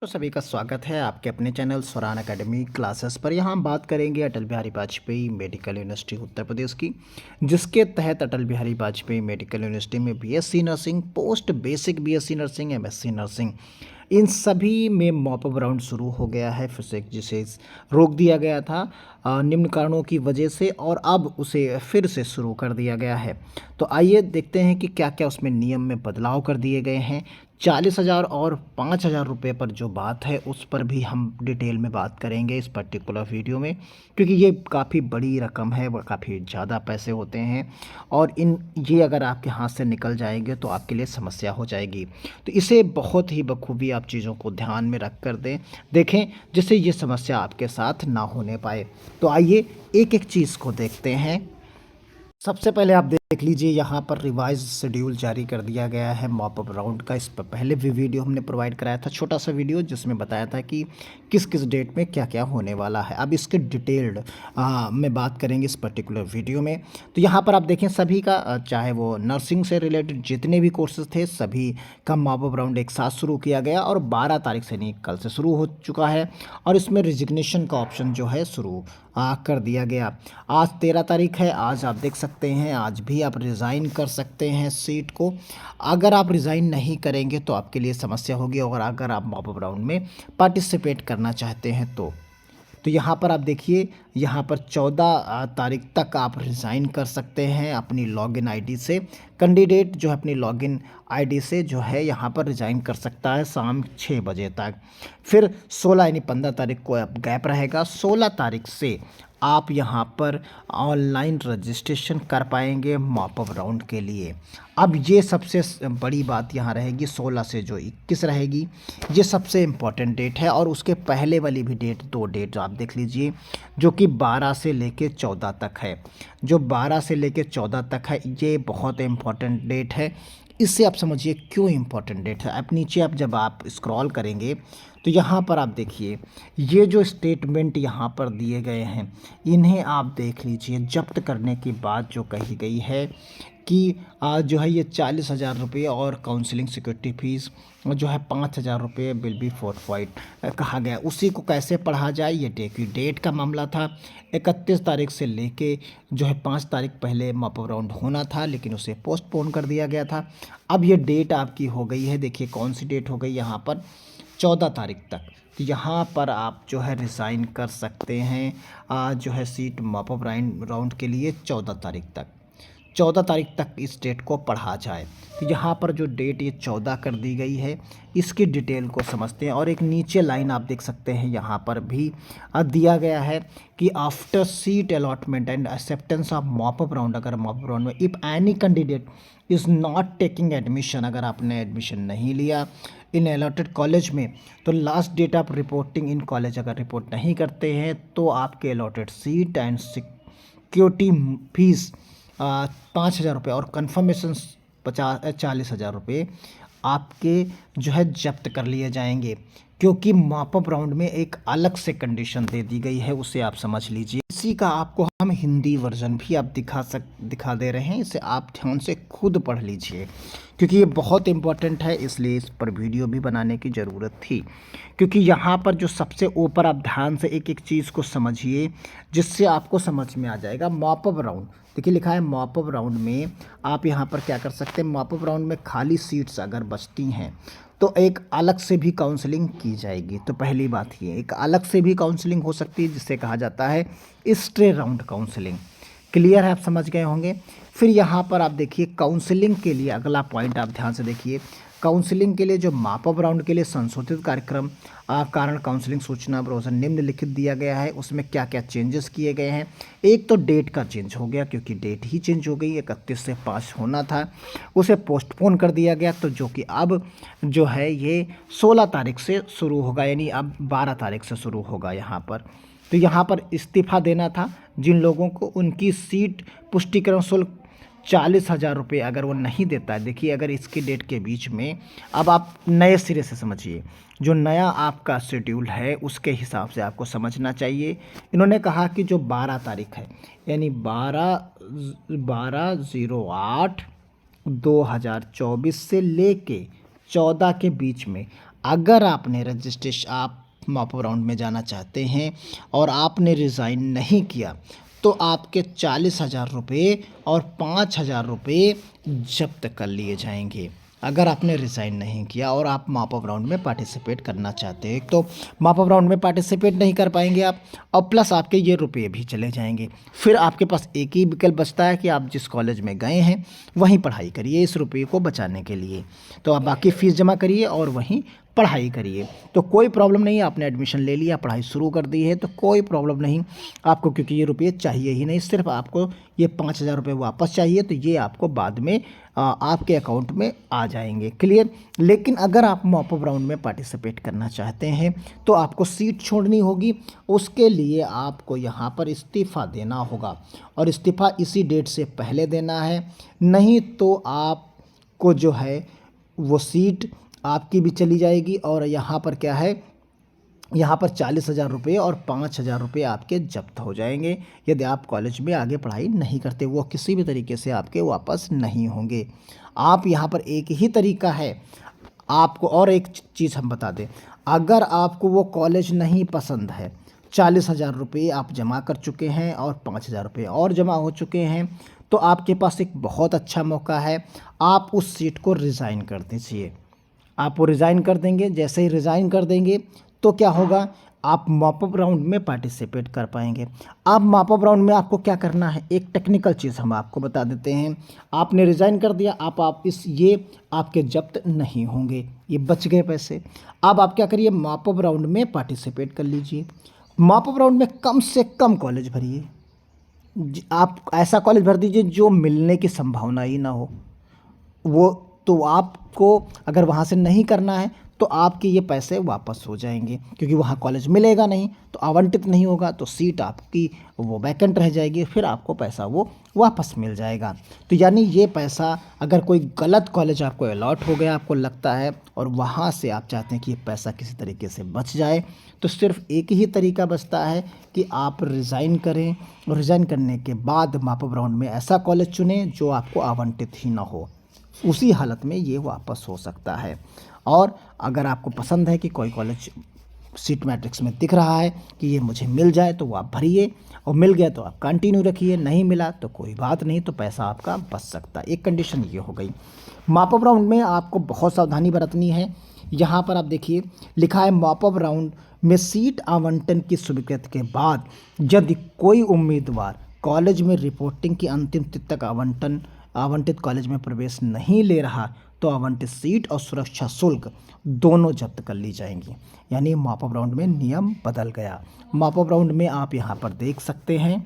तो सभी का स्वागत है आपके अपने चैनल स्वरान एकेडमी क्लासेस पर। यहाँ हम बात करेंगे अटल बिहारी वाजपेयी मेडिकल यूनिवर्सिटी उत्तर प्रदेश की, जिसके तहत अटल बिहारी वाजपेयी मेडिकल यूनिवर्सिटी में BSc nursing, post basic BSc nursing, MSc nursing, इन सभी में मॉप अप राउंड शुरू हो गया है। फिर से जिसे रोक दिया गया था निम्न कारणों की वजह से, और अब उसे फिर से शुरू कर दिया गया है। तो आइए देखते हैं कि क्या क्या उसमें नियम में बदलाव कर दिए गए हैं। 40,000 और 5,000 रुपये पर जो बात है उस पर भी हम डिटेल में बात करेंगे इस पर्टिकुलर वीडियो में, क्योंकि ये काफ़ी बड़ी रकम है, वह काफ़ी ज़्यादा पैसे होते हैं और ये अगर आपके हाथ से निकल जाएंगे तो आपके लिए समस्या हो जाएगी। तो इसे बहुत ही बखूबी आप चीज़ों को ध्यान में रख कर देखें, जिससे ये समस्या आपके साथ ना होने पाए। तो आइए एक एक चीज़ को देखते हैं। सबसे पहले आप देख लीजिए, यहाँ पर रिवाइज शेड्यूल जारी कर दिया गया है मॉप अप राउंड का। इस पर पहले भी वीडियो हमने प्रोवाइड कराया था, छोटा सा वीडियो, जिसमें बताया था कि किस किस डेट में क्या क्या होने वाला है। अब इसके डिटेल्ड में बात करेंगे इस पर्टिकुलर वीडियो में। तो यहाँ पर आप देखें सभी का चाहे वो नर्सिंग से रिलेटेड जितने भी कोर्सेज थे सभी का मॉप अप राउंड एक साथ शुरू किया गया, और 12 तारीख से नहीं कल से शुरू हो चुका है। और इसमें रिजिग्नेशन का ऑप्शन जो है शुरू कर दिया गया। आज 13 तारीख है, आज आप देख सकते हैं आज भी आप रिज़ाइन कर सकते हैं सीट को। अगर आप रिज़ाइन नहीं करेंगे तो आपके लिए समस्या होगी, और अगर आप मॉप अप राउंड में पार्टिसिपेट करना चाहते हैं तो यहाँ पर आप देखिए, यहाँ पर 14 तारीख तक आप रिज़ाइन कर सकते हैं अपनी लॉगिन आईडी से। कैंडिडेट जो है अपनी लॉगिन आईडी से जो है यहाँ पर रिज़ाइन कर सकता है शाम 6 बजे तक। फिर 16 यानी 15 तारीख को अब गैप रहेगा। 16 तारीख से आप यहाँ पर ऑनलाइन रजिस्ट्रेशन कर पाएंगे मॉप अप राउंड के लिए। अब ये सबसे बड़ी बात यहाँ रहेगी, 16 से जो 21 रहेगी ये सबसे इम्पॉर्टेंट डेट है। और उसके पहले वाली भी डेट, 2 डेट आप देख लीजिए, जो कि 12 से लेके 14 तक है। जो 12 से लेके 14 तक है ये बहुत इम्पॉर्टेंट डेट है। इससे आप समझिए क्यों इम्पॉर्टेंट डेट है। अब नीचे आप जब आप स्क्रॉल करेंगे तो यहाँ पर आप देखिए, ये जो स्टेटमेंट यहाँ पर दिए गए हैं इन्हें आप देख लीजिए। जब्त करने की बात जो कही गई है कि जो है ये 40,000 रुपये और काउंसलिंग सिक्योरिटी फ़ीस जो है 5,000 रुपये विल बी फोरफाइड कहा गया। उसी को कैसे पढ़ा जाए, ये डेट का मामला था। 31 तारीख से लेके जो है 5 तारीख पहले मॉप अप राउंड होना था, लेकिन उसे पोस्टपोन कर दिया गया था। अब ये डेट आपकी हो गई है, देखिए कौन सी डेट हो गई यहाँ पर, 14 तारीख तक। तो यहाँ पर आप जो है रिज़ाइन कर सकते हैं जो है सीट मॉप अप राउंड के लिए 14 तारीख तक। 14 तारीख तक इस डेट को पढ़ा जाए। तो यहाँ पर जो डेट ये 14 कर दी गई है, इसकी डिटेल को समझते हैं। और एक नीचे लाइन आप देख सकते हैं, यहाँ पर भी दिया गया है कि after seat allotment and acceptance of mop up round, अगर मॉप अप राउंड में if any candidate is not taking admission, अगर आपने एडमिशन नहीं लिया इन अलॉटेड कॉलेज में, तो last date of reporting in college, अगर रिपोर्ट नहीं करते हैं तो आपके allotted seat and security fees 5,000 रुपये और कन्फर्मेशन 40,000 रुपये आपके जो है जब्त कर लिए जाएंगे। क्योंकि मॉप अप राउंड में एक अलग से कंडीशन दे दी गई है, उसे आप समझ लीजिए। इसी का आपको हम हिंदी वर्जन भी आप दिखा दे रहे हैं, इसे आप ध्यान से खुद पढ़ लीजिए, क्योंकि ये बहुत इम्पोर्टेंट है, इसलिए इस पर वीडियो भी बनाने की ज़रूरत थी। क्योंकि यहाँ पर जो सबसे ऊपर आप ध्यान से एक एक चीज़ को समझिए, जिससे आपको समझ में आ जाएगा। मॉप अप राउंड देखिए लिखा है, मॉप अप राउंड में आप यहाँ पर क्या कर सकते हैं, मॉप अप राउंड में खाली सीट्स अगर बचती हैं तो एक अलग से भी काउंसलिंग की जाएगी। तो पहली बात ये, एक अलग से भी काउंसलिंग हो सकती है, जिसे कहा जाता है स्ट्रे राउंड काउंसलिंग। क्लियर है, आप समझ गए होंगे। फिर यहाँ पर आप देखिए काउंसलिंग के लिए अगला पॉइंट आप ध्यान से देखिए, काउंसलिंग के लिए जो मॉप अप राउंड के लिए संशोधित कार्यक्रम कारण काउंसलिंग सूचना ब्रोशर निम्नलिखित दिया गया है। उसमें क्या क्या चेंजेस किए गए हैं। एक तो डेट का चेंज हो गया, क्योंकि डेट ही चेंज हो गई, 31 से 5 होना था, उसे पोस्टपोन कर दिया गया। तो जो कि अब जो है ये 16 तारीख से शुरू होगा, यानी अब 12 तारीख से शुरू होगा यहाँ पर। तो यहाँ पर इस्तीफ़ा देना था जिन लोगों को, उनकी सीट पुष्टिकरण शुल्क 40,000 रुपये अगर वो नहीं देता है। देखिए अगर इसकी डेट के बीच में, अब आप नए सिरे से समझिए, जो नया आपका शेड्यूल है उसके हिसाब से आपको समझना चाहिए। इन्होंने कहा कि जो 12 तारीख है, यानी 12/08/2024 से लेके 14 के बीच में अगर आपने रजिस्ट्रेशन आप मॉप अप राउंड में जाना चाहते हैं और आपने रिज़ाइन नहीं किया तो आपके 40,000 रुपये और 5,000 रुपये जब्त कर लिए जाएंगे। अगर आपने रिज़ाइन नहीं किया और आप मॉप अप राउंड में पार्टिसिपेट करना चाहते हैं तो मॉप अप राउंड में पार्टिसिपेट नहीं कर पाएंगे आप, और प्लस आपके ये रुपये भी चले जाएंगे। फिर आपके पास एक ही विकल्प बचता है कि आप जिस कॉलेज में गए हैं वहीं पढ़ाई करिए इस रुपये को बचाने के लिए। तो आप बाकी फ़ीस जमा करिए और वहीं पढ़ाई करिए, तो कोई प्रॉब्लम नहीं। आपने एडमिशन ले लिया, पढ़ाई शुरू कर दी है तो कोई प्रॉब्लम नहीं आपको, क्योंकि ये रुपये चाहिए ही नहीं। सिर्फ आपको ये 5,000 रुपये वापस चाहिए, तो ये आपको बाद में आपके अकाउंट में आ जाएंगे। क्लियर। लेकिन अगर आप मॉप अप राउंड में पार्टिसिपेट करना चाहते हैं तो आपको सीट छोड़नी होगी। उसके लिए आपको यहाँ पर इस्तीफ़ा देना होगा, और इस्तीफ़ा इसी डेट से पहले देना है, नहीं तो आपको जो है वो सीट आपकी भी चली जाएगी। और यहाँ पर क्या है, यहाँ पर 40,000 रुपये और 5,000 रुपये आपके जब्त हो जाएंगे यदि आप कॉलेज में आगे पढ़ाई नहीं करते। वो किसी भी तरीके से आपके वापस नहीं होंगे। आप यहाँ पर एक ही तरीका है आपको, और एक चीज़ हम बता दें, अगर आपको वो कॉलेज नहीं पसंद है, 40,000 रुपये आप जमा कर चुके हैं और 5,000 रुपये और जमा हो चुके हैं, तो आपके पास एक बहुत अच्छा मौका है। आप उस सीट को रिज़ाइन कर दीजिए। आप वो रिज़ाइन कर देंगे। जैसे ही रिज़ाइन कर देंगे तो क्या होगा, आप मॉप अप राउंड में पार्टिसिपेट कर पाएंगे। अब मॉप अप राउंड में आपको क्या करना है, एक टेक्निकल चीज़ हम आपको बता देते हैं। आपने रिज़ाइन कर दिया, आप ये आपके जब्त नहीं होंगे, ये बच गए पैसे। अब आप क्या करिए, मॉप अप राउंड में पार्टिसिपेट कर लीजिए। मॉप अप राउंड में कम से कम कॉलेज भरिए। आप ऐसा कॉलेज भर दीजिए जो मिलने की संभावना ही ना हो। वो तो आपको अगर वहाँ से नहीं करना है तो आपके ये पैसे वापस हो जाएंगे, क्योंकि वहाँ कॉलेज मिलेगा नहीं तो आवंटित नहीं होगा, तो सीट आपकी वो वैकेंट रह जाएगी, फिर आपको पैसा वो वापस मिल जाएगा। तो यानी ये पैसा, अगर कोई गलत कॉलेज आपको अलॉट हो गया आपको लगता है और वहाँ से आप चाहते हैं कि ये पैसा किसी तरीके से बच जाए, तो सिर्फ एक ही तरीका बचता है कि आप रिज़ाइन करें, और रिज़ाइन करने के बाद मॉप अप राउंड में ऐसा कॉलेज चुनें जो आपको आवंटित ही ना हो। उसी हालत में ये वापस हो सकता है। और अगर आपको पसंद है कि कोई कॉलेज सीट मैट्रिक्स में दिख रहा है कि ये मुझे मिल जाए, तो वो आप भरिए, और मिल गया तो आप कंटिन्यू रखिए, नहीं मिला तो कोई बात नहीं, तो पैसा आपका बच सकता है। एक कंडीशन ये हो गई। मॉप अप राउंड में आपको बहुत सावधानी बरतनी है। यहाँ पर आप देखिए लिखा है, मॉप अप राउंड में सीट आवंटन की स्वीकृति के बाद यदि कोई उम्मीदवार कॉलेज में रिपोर्टिंग की अंतिम तिथि तक आवंटित कॉलेज में प्रवेश नहीं ले रहा तो आवंटित सीट और सुरक्षा शुल्क दोनों जब्त कर ली जाएंगी। यानी मॉप अप राउंड में नियम बदल गया। मॉप अप राउंड में आप यहाँ पर देख सकते हैं,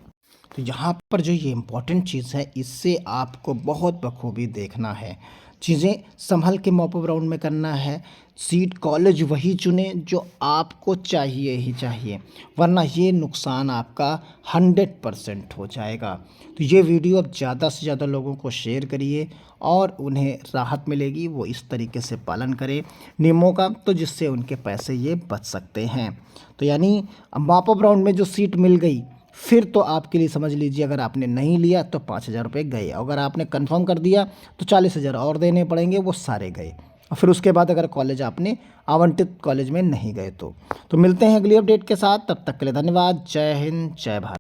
तो यहाँ पर जो ये इम्पॉर्टेंट चीज़ है, इससे आपको बहुत बखूबी देखना है। चीज़ें संभल के मॉप अप राउंड में करना है। सीट कॉलेज वही चुने जो आपको चाहिए ही चाहिए, वरना ये नुकसान आपका 100% हो जाएगा। तो ये वीडियो अब ज़्यादा से ज़्यादा लोगों को शेयर करिए और उन्हें राहत मिलेगी, वो इस तरीके से पालन करें नियमों का, तो जिससे उनके पैसे ये बच सकते हैं। तो यानी मॉप अप राउंड में जो सीट मिल गई, फिर तो आपके लिए समझ लीजिए, अगर आपने नहीं लिया तो 5,000 रुपये गए, अगर आपने कंफर्म कर दिया तो 40,000 और देने पड़ेंगे, वो सारे गए। और फिर उसके बाद अगर कॉलेज आपने आवंटित कॉलेज में नहीं गए तो मिलते हैं अगली अपडेट के साथ। तब तक के लिए धन्यवाद। जय हिंद, जय भारत।